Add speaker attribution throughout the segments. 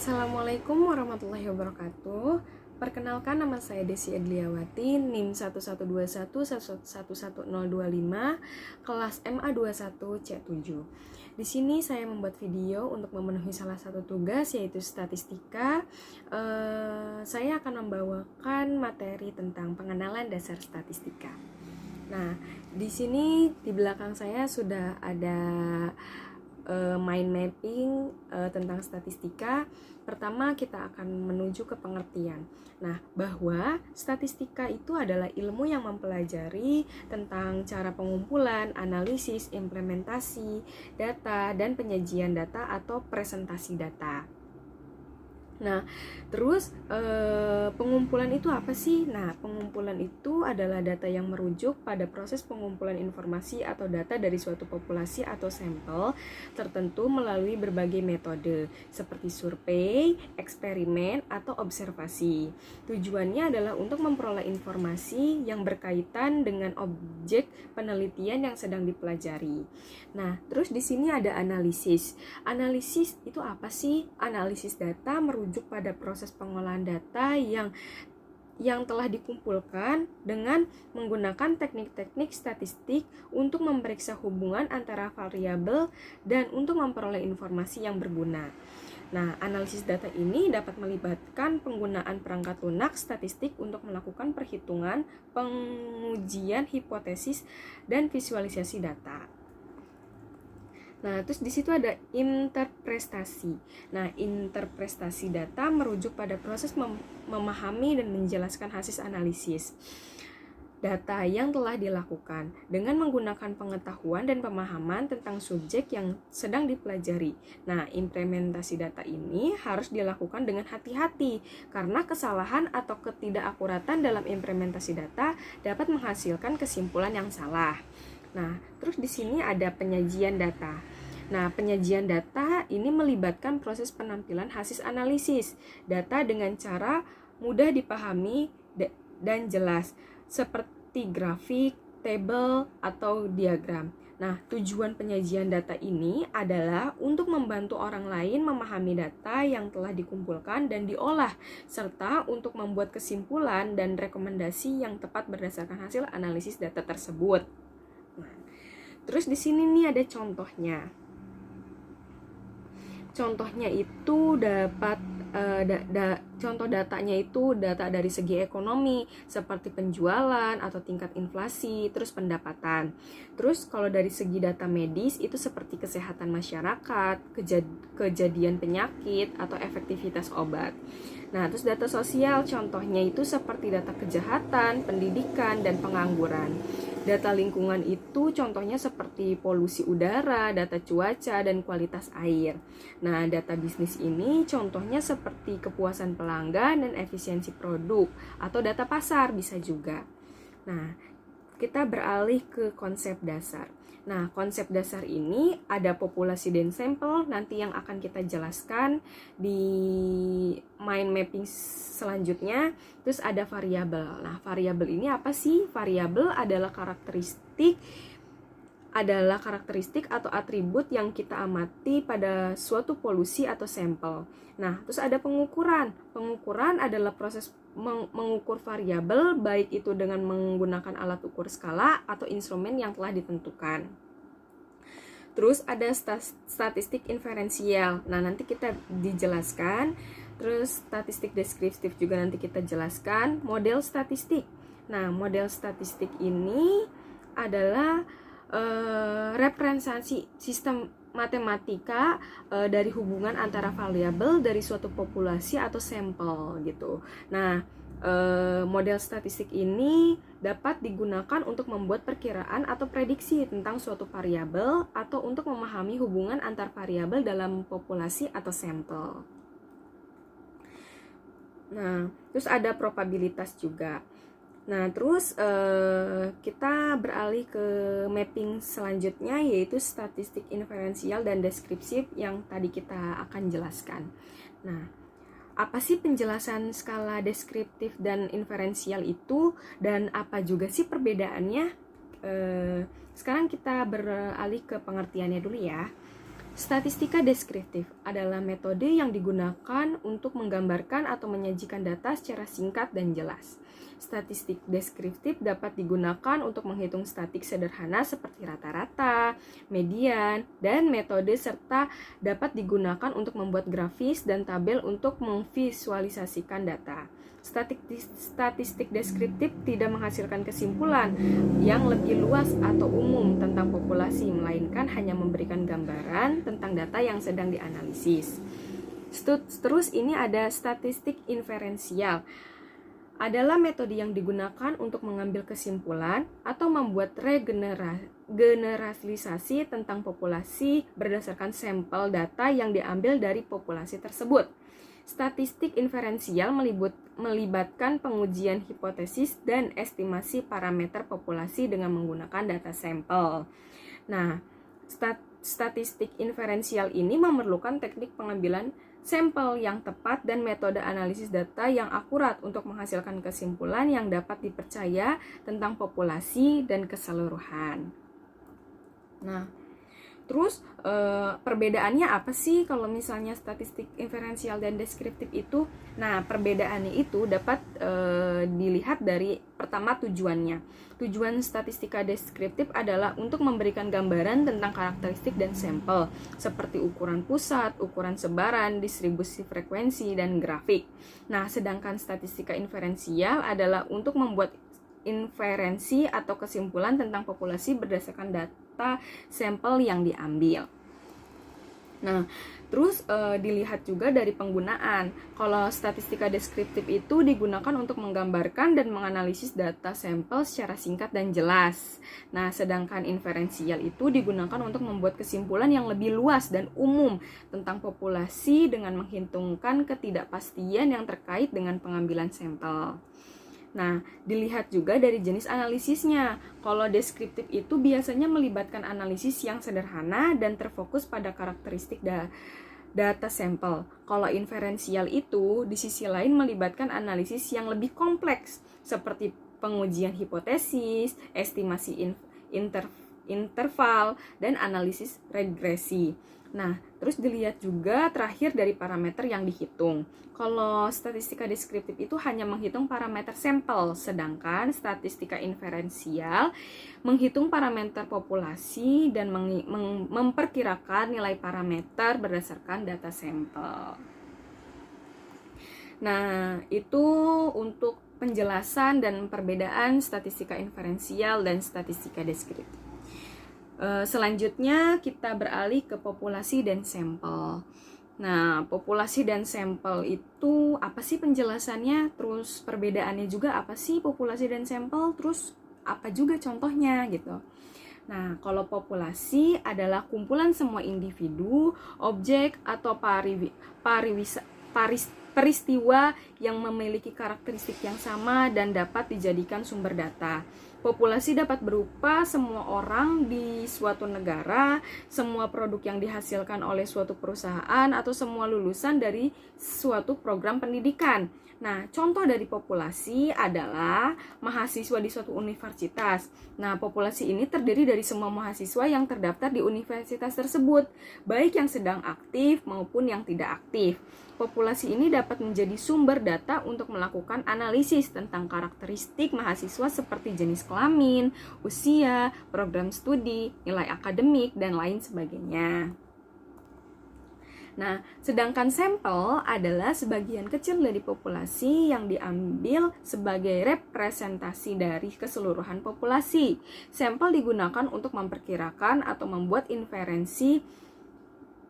Speaker 1: Assalamualaikum warahmatullahi wabarakatuh. Perkenalkan, nama saya Desi Edliawati, NIM 1121111025, kelas MA21C7. Di sini saya membuat video untuk memenuhi salah satu tugas, yaitu statistika. Saya akan membawakan materi tentang pengenalan dasar statistika. Nah, di sini di belakang saya sudah ada mind mapping tentang statistika. Pertama, kita akan menuju ke pengertian. Nah, bahwa statistika itu adalah ilmu yang mempelajari tentang cara pengumpulan, analisis, implementasi data, dan penyajian data atau presentasi data. Nah, terus pengumpulan itu apa sih? Nah, pengumpulan itu adalah data yang merujuk pada proses pengumpulan informasi atau data dari suatu populasi atau sampel tertentu melalui berbagai metode seperti survei, eksperimen, atau observasi. Tujuannya adalah untuk memperoleh informasi yang berkaitan dengan objek penelitian yang sedang dipelajari. Nah, terus di sini ada analisis. Analisis itu apa sih? Analisis data merujuk pada proses pengolahan data yang telah dikumpulkan dengan menggunakan teknik-teknik statistik untuk memeriksa hubungan antara variabel dan untuk memperoleh informasi yang berguna. Nah, analisis data ini dapat melibatkan penggunaan perangkat lunak statistik untuk melakukan perhitungan, pengujian hipotesis, dan visualisasi data. Nah, terus di situ ada interpretasi. Nah, interpretasi data merujuk pada proses memahami dan menjelaskan hasil analisis data yang telah dilakukan dengan menggunakan pengetahuan dan pemahaman tentang subjek yang sedang dipelajari. Nah, implementasi data ini harus dilakukan dengan hati-hati karena kesalahan atau ketidakakuratan dalam implementasi data dapat menghasilkan kesimpulan yang salah. Nah, terus di sini ada penyajian data. Nah, penyajian data ini melibatkan proses penampilan hasil analisis data dengan cara mudah dipahami dan jelas, seperti grafik, tabel, atau diagram. Nah, tujuan penyajian data ini adalah untuk membantu orang lain memahami data yang telah dikumpulkan dan diolah, serta untuk membuat kesimpulan dan rekomendasi yang tepat berdasarkan hasil analisis data tersebut. Nah, terus di sini nih ada contohnya. Contohnya itu dapat contoh datanya itu data dari segi ekonomi seperti penjualan atau tingkat inflasi, terus pendapatan. Terus kalau dari segi data medis itu seperti kesehatan masyarakat, kejadian penyakit atau efektivitas obat. Nah, terus data sosial contohnya itu seperti data kejahatan, pendidikan, dan pengangguran. Data lingkungan itu contohnya seperti polusi udara, data cuaca, dan kualitas air. Nah, data bisnis ini contohnya seperti kepuasan pelanggan dan efisiensi produk, atau data pasar bisa juga. Nah, kita beralih ke konsep dasar. Nah, konsep dasar ini ada populasi dan sampel, nanti yang akan kita jelaskan di mind mapping selanjutnya. Terus ada variabel. Nah, variabel ini apa sih? Variabel adalah karakteristik atau atribut yang kita amati pada suatu polusi atau sampel. Nah, terus ada pengukuran. Pengukuran adalah proses mengukur variabel, baik itu dengan menggunakan alat ukur skala atau instrumen yang telah ditentukan. Terus ada statistik inferensial. Nah, nanti kita dijelaskan. Terus statistik deskriptif juga nanti kita jelaskan. Model statistik. Nah, model statistik ini adalah representasi sistem matematika dari hubungan antara variabel dari suatu populasi atau sampel gitu. Nah, model statistik ini dapat digunakan untuk membuat perkiraan atau prediksi tentang suatu variabel atau untuk memahami hubungan antar variabel dalam populasi atau sampel. Nah, terus ada probabilitas juga. Nah, terus kita beralih ke mapping selanjutnya, yaitu statistik inferensial dan deskriptif yang tadi kita akan jelaskan. Nah, apa sih penjelasan skala deskriptif dan inferensial itu, dan apa juga sih perbedaannya? Sekarang kita beralih ke pengertiannya dulu ya. Statistika deskriptif adalah metode yang digunakan untuk menggambarkan atau menyajikan data secara singkat dan jelas. Statistik deskriptif dapat digunakan untuk menghitung statistik sederhana seperti rata-rata, median, dan metode, serta dapat digunakan untuk membuat grafis dan tabel untuk memvisualisasikan data. Statistik deskriptif tidak menghasilkan kesimpulan yang lebih luas atau umum tentang populasi, melainkan hanya memberikan gambaran tentang data yang sedang dianalisis. Terus ini ada statistik inferensial. Adalah metode yang digunakan untuk mengambil kesimpulan atau membuat generalisasi tentang populasi berdasarkan sampel data yang diambil dari populasi tersebut. Statistik inferensial melibatkan pengujian hipotesis dan estimasi parameter populasi dengan menggunakan data sampel. Nah, statistik inferensial ini memerlukan teknik pengambilan sampel yang tepat dan metode analisis data yang akurat untuk menghasilkan kesimpulan yang dapat dipercaya tentang populasi dan keseluruhan. Nah, terus perbedaannya apa sih kalau misalnya statistik inferensial dan deskriptif itu? Nah, perbedaannya itu dapat dilihat dari pertama tujuannya. Tujuan statistika deskriptif adalah untuk memberikan gambaran tentang karakteristik dan sampel, seperti ukuran pusat, ukuran sebaran, distribusi frekuensi, dan grafik. Nah, sedangkan statistika inferensial adalah untuk membuat inferensi atau kesimpulan tentang populasi berdasarkan data sampel yang diambil. Nah, terus dilihat juga dari penggunaan. Kalau statistika deskriptif itu digunakan untuk menggambarkan dan menganalisis data sampel secara singkat dan jelas. Nah, sedangkan inferensial itu digunakan untuk membuat kesimpulan yang lebih luas dan umum tentang populasi dengan menghitungkan ketidakpastian yang terkait dengan pengambilan sampel. Nah, dilihat juga dari jenis analisisnya. Kalau deskriptif itu biasanya melibatkan analisis yang sederhana dan terfokus pada karakteristik data sampel. Kalau inferensial itu di sisi lain melibatkan analisis yang lebih kompleks, seperti pengujian hipotesis, estimasi interval, dan analisis regresi. Nah, terus dilihat juga terakhir dari parameter yang dihitung. Kalau statistika deskriptif itu hanya menghitung parameter sampel, sedangkan statistika inferensial menghitung parameter populasi dan memperkirakan nilai parameter berdasarkan data sampel. Nah, itu untuk penjelasan dan perbedaan statistika inferensial dan statistika deskriptif. Selanjutnya kita beralih ke populasi dan sampel. Nah, populasi dan sampel itu apa sih penjelasannya? Terus perbedaannya juga apa sih populasi dan sampel? Terus apa juga contohnya gitu. Nah, kalau populasi adalah kumpulan semua individu, objek, atau peristiwa yang memiliki karakteristik yang sama dan dapat dijadikan sumber data. Populasi dapat berupa semua orang di suatu negara, semua produk yang dihasilkan oleh suatu perusahaan, atau semua lulusan dari suatu program pendidikan. Nah, contoh dari populasi adalah mahasiswa di suatu universitas. Nah, populasi ini terdiri dari semua mahasiswa yang terdaftar di universitas tersebut, baik yang sedang aktif maupun yang tidak aktif. Populasi ini dapat menjadi sumber data untuk melakukan analisis tentang karakteristik mahasiswa seperti jenis kelamin, usia, program studi, nilai akademik, dan lain sebagainya. Nah, sedangkan sampel adalah sebagian kecil dari populasi yang diambil sebagai representasi dari keseluruhan populasi. Sampel digunakan untuk memperkirakan atau membuat inferensi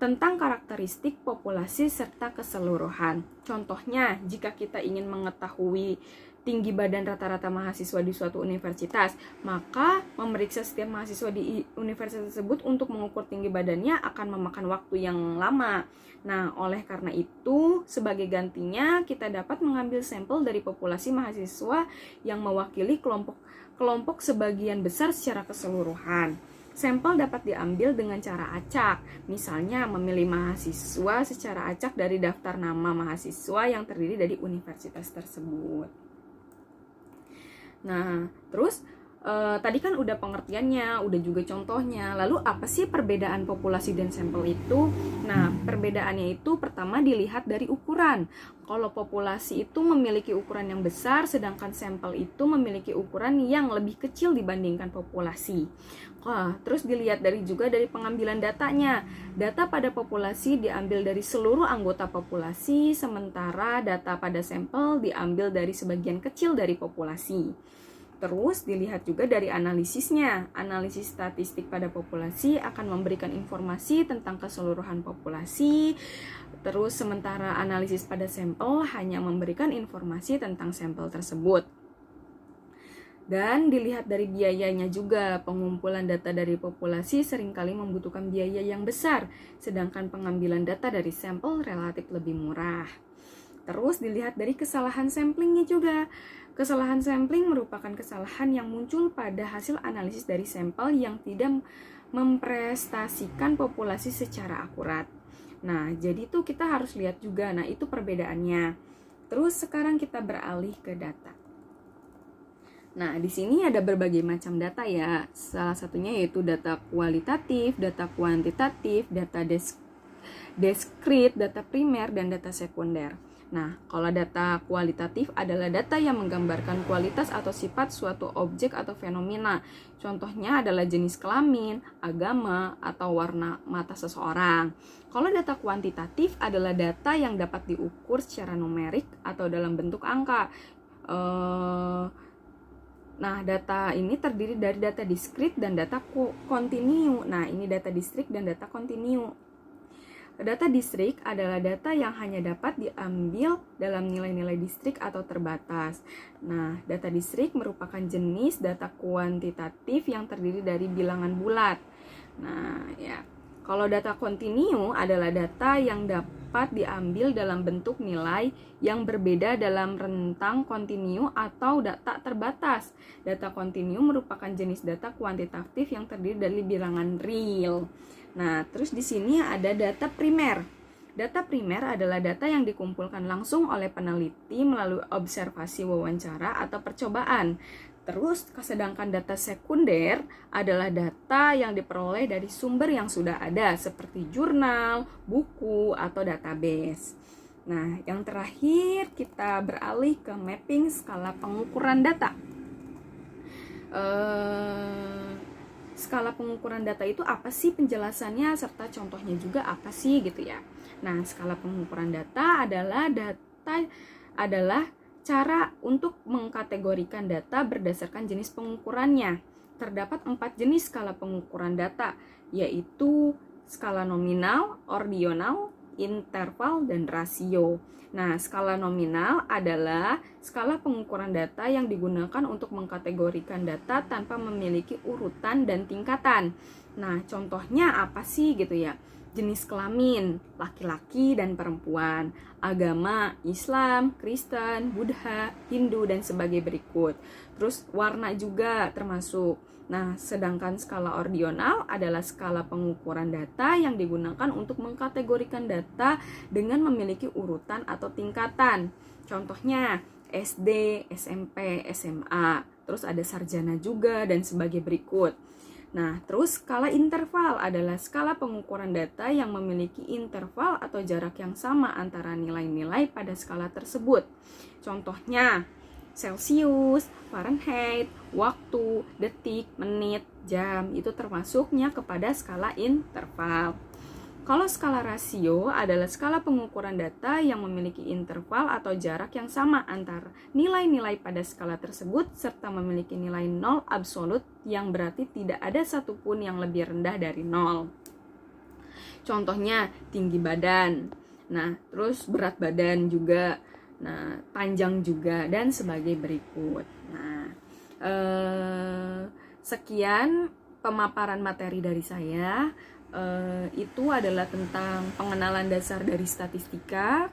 Speaker 1: tentang karakteristik populasi serta keseluruhan. Contohnya, jika kita ingin mengetahui tinggi badan rata-rata mahasiswa di suatu universitas, maka memeriksa setiap mahasiswa di universitas tersebut untuk mengukur tinggi badannya akan memakan waktu yang lama. Nah, oleh karena itu, sebagai gantinya kita dapat mengambil sampel dari populasi mahasiswa yang mewakili kelompok sebagian besar secara keseluruhan. Sampel dapat diambil dengan cara acak, misalnya memilih mahasiswa secara acak dari daftar nama mahasiswa yang terdiri dari universitas tersebut. Nah, terus Tadi kan udah pengertiannya, udah juga contohnya. Lalu apa sih perbedaan populasi dan sampel itu? Nah, perbedaannya itu pertama dilihat dari ukuran. Kalau populasi itu memiliki ukuran yang besar, sedangkan sampel itu memiliki ukuran yang lebih kecil dibandingkan populasi. Terus dilihat juga dari pengambilan datanya. Data pada populasi diambil dari seluruh anggota populasi, sementara data pada sampel diambil dari sebagian kecil dari populasi. Terus dilihat juga dari analisisnya. Analisis statistik pada populasi akan memberikan informasi tentang keseluruhan populasi. Terus sementara analisis pada sampel hanya memberikan informasi tentang sampel tersebut. Dan dilihat dari biayanya juga. Pengumpulan data dari populasi seringkali membutuhkan biaya yang besar, sedangkan pengambilan data dari sampel relatif lebih murah. Terus dilihat dari kesalahan samplingnya juga. Kesalahan sampling merupakan kesalahan yang muncul pada hasil analisis dari sampel yang tidak memprestasikan populasi secara akurat. Nah, jadi tuh kita harus lihat juga. Nah, itu perbedaannya. Terus sekarang kita beralih ke data. Nah, di sini ada berbagai macam data ya. Salah satunya yaitu data kualitatif, data kuantitatif, data diskrit, data primer, dan data sekunder. Nah, kalau data kualitatif adalah data yang menggambarkan kualitas atau sifat suatu objek atau fenomena. Contohnya adalah jenis kelamin, agama, atau warna mata seseorang. Kalau data kuantitatif adalah data yang dapat diukur secara numerik atau dalam bentuk angka. Nah, data ini terdiri dari data diskrit dan data kontinu. Nah, ini data diskrit dan data kontinu. Data distrik adalah data yang hanya dapat diambil dalam nilai-nilai distrik atau terbatas. Nah, data distrik merupakan jenis data kuantitatif yang terdiri dari bilangan bulat. Nah, ya. Kalau data kontinu adalah data yang dapat diambil dalam bentuk nilai yang berbeda dalam rentang kontinu atau data terbatas. Data kontinu merupakan jenis data kuantitatif yang terdiri dari bilangan real. Nah, terus di sini ada data primer. Data primer adalah data yang dikumpulkan langsung oleh peneliti melalui observasi, wawancara, atau percobaan. Terus, sedangkan data sekunder adalah data yang diperoleh dari sumber yang sudah ada, seperti jurnal, buku, atau database. Nah, yang terakhir kita beralih ke mapping skala pengukuran data. Skala pengukuran data itu apa sih penjelasannya serta contohnya juga apa sih gitu ya. Nah, skala pengukuran data adalah cara untuk mengkategorikan data berdasarkan jenis pengukurannya. Terdapat 4 jenis skala pengukuran data, yaitu skala nominal, ordinal, interval, dan rasio. Nah, skala nominal adalah skala pengukuran data yang digunakan untuk mengkategorikan data tanpa memiliki urutan dan tingkatan. Nah, contohnya apa sih gitu ya? Jenis kelamin, laki-laki dan perempuan, agama, Islam, Kristen, Buddha, Hindu, dan sebagai berikut. Terus warna juga termasuk. Nah, sedangkan skala ordinal adalah skala pengukuran data yang digunakan untuk mengkategorikan data dengan memiliki urutan atau tingkatan. Contohnya SD, SMP, SMA, terus ada sarjana juga dan sebagai berikut. Nah, terus skala interval adalah skala pengukuran data yang memiliki interval atau jarak yang sama antara nilai-nilai pada skala tersebut. Contohnya Celsius, Fahrenheit, waktu, detik, menit, jam, itu termasuknya kepada skala interval. Kalau skala rasio adalah skala pengukuran data yang memiliki interval atau jarak yang sama antara nilai-nilai pada skala tersebut serta memiliki nilai nol absolut yang berarti tidak ada satupun yang lebih rendah dari nol. Contohnya tinggi badan, nah terus berat badan juga, nah panjang juga dan sebagai berikut. Nah sekian pemaparan materi dari saya. Itu adalah tentang pengenalan dasar dari statistika.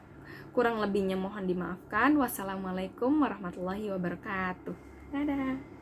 Speaker 1: Kurang lebihnya mohon dimaafkan. Wassalamualaikum warahmatullahi wabarakatuh. Dadah.